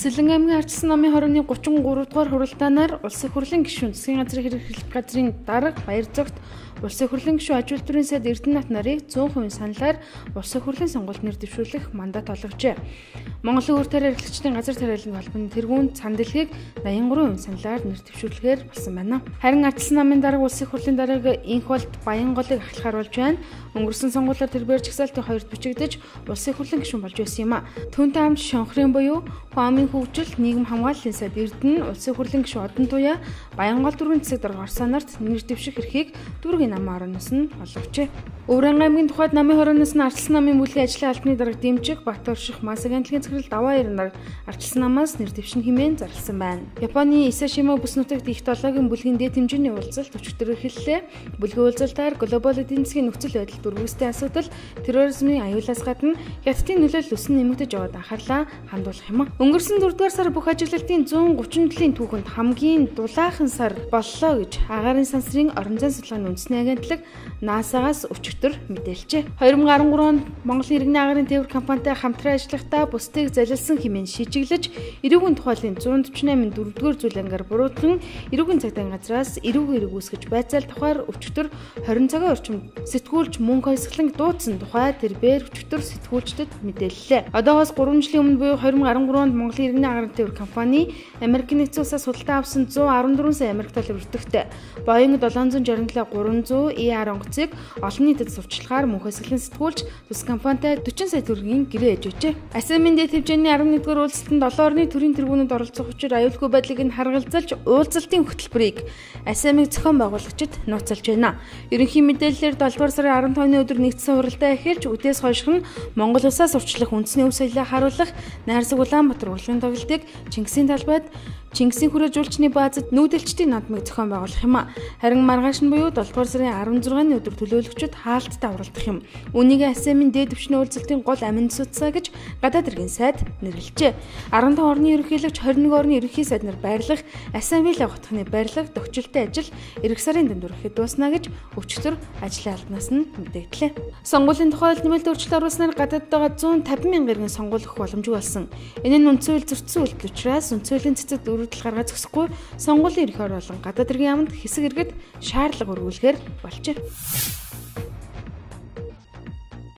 Сэлэн аймгийн Ардчилсан намын 20-ны 33 дугаар хуралдаанаар Улсын хурлын гишүүн засгийн газрын хэрэглэх газрын дарга Баяр Зогт Улсын хурлын гишүүн аж үйлдвэрийн сайд Эрдэнэбат нарыг 100% саналаар Улсын хурлын сонгуульд нэр дэвшүүлэх мандат олгожээ. Монголын өр тариа эрхлэгчдийн газар тариалан холбооны тэргүүн цан дэлхийг 83% саналаар нэр дэвшүүлэхээр болсон байна. Харин Ардчилсан намын дарга Улсын хурлын дарга инх болд Баянголыг ахлахаар болж байна. Өнгөрсөн сонгуулиар тэрбээр жагсаалтын 2-т бичигдэж Улсын хурлын гишүүн болж байсан юм а. Түүнтэй хамт Шонхрын буюу Хуамын хөгжил нийгэм хамгааллын сайд Эрдэнэ Улсын хурлын гишүүн Одон Туяа Баянгол дөрвөн засаг дарга Орос нарт нэр дэвших эрхийг дүүргийн намын ороноос нь олгожээ. Өврэн аймгийн тухайд намын хороноос нь Ардчилсан намын мөлгийн ажлын албаны дарга Дэмжиг Батбаяр Ших Масаг Антлигийн захирал Даваа 2 нар Ардчилсан намаас нэр дэвшин хэмээн зарласан байна. Японы Исашима бүс нутагт их долоогийн бүлгийн дэд хэмжээний уулзалт өчигдөр эхэллээ. Бүлгийн уулзалтаар глобал эдийн засгийн нөхцөл байдал дүрмэстэй асуудал, терроризмын аюулаас гадна хятадын нөлөөлөл өсөн нэмэгдэж яваад анхаарлаа хандуулах юм. Өнгөрсөн 4-р сар бүх ажилтнуудын 137-ийн түүхэнд хамгийн дулаахан сар боллоо гэж агаарын сансрын орон зайн судалгааны үндэсний агентлаг НАСА-гаас өчигдөр мэдээлжээ. 2013 онд Монголын иргэний агаарын тээвэр компанитай хамтран ажиллахдаа бусдыг залилсан хэмээн шийдвэрлэж, эрүүгийн тухайлын 148-ын 4-р зүйл ангаар буруутган эрүүгийн цагдаагийн газраас эрүүгийн эрэг үүсгэж байцаал тухайар өчигдөр 20 цагийн орчимд сэтгүүлч мөнгө хойсглон дуудсан тухай тэрбээр өчигдөр сэтгүүлчдэд мэдээллээ. Одоогоос 3 жилийн өмнө буюу 2013 онд Монголын иргэний агаарын тээвэр компани Америкийн нэгдсэн улсаас худалдан авсан 114 сая Америк доллар өртөгтэй Boeing 767 300 ER онгоцыг олон нийтэд сурталчилгаар мөнх хэсгэлийн сэтгүүлч тус компанитай 40 сая төгрөгийн гэрээ ээж өчээ. Асамын дэд хэмжээний 11-р уулзалтанд 7 орны төрийн тэргүүнүүд оролцох учир аюулгүй байдлыг нь харгалзалж уулзалтын хөтөлбөрийг Асамыг зохион байгуулагчид нууцлж байна. Ерөнхий мэдээллээр 7-р сарын 15-ны өдөр нэгдсэн хуралдаа эхэлж үдээс хойших нь Монгол улсаас урьдчилах үндэсний өв соёлыг харуулах Найрсаг Улаанбаатар урлагийн тоглолтыг Чингисийн талбайд Чингисийн хүрээ жуулчны баазад нүүдэлчдийн наадмыг зохион байгуулах юм а. Харин маргааш нь буюу 7-р сарын 16-ны өдөр төлөөлөгчид хаалттай авралдах юм. Үүнийг Асамын дээд түвшний уулзалтын гол аминд судсаа гэж гадаад иргэн сайд нэрлэжээ. 15 орны ерөнхийлөгч 21 орны ерөнхий сайд нар байрлах Асам вила хотхны барилга төгчлөлттэй ажил эх сарын данд хүрэхэд дуусна гэж өчигдөр ажлын албанаас нь мэдээллээ. Сонгуулийн тухайд нэмэлт өөрчлөлт оруулснаар гадаадтайгаа 150 мянган иргэн сонгуул өгөх боломжгүй болсон. Энэ нь үндсэн хууль зөрчсөн үйлдэл учраас үндсэн хуулийн цэцэд өргөдөл гаргаж зогсохгүй сонгуулийн эрх болон гадаад иргэн яамд хэсэг иргэд шаардлага өргүүлэхээр болжээ.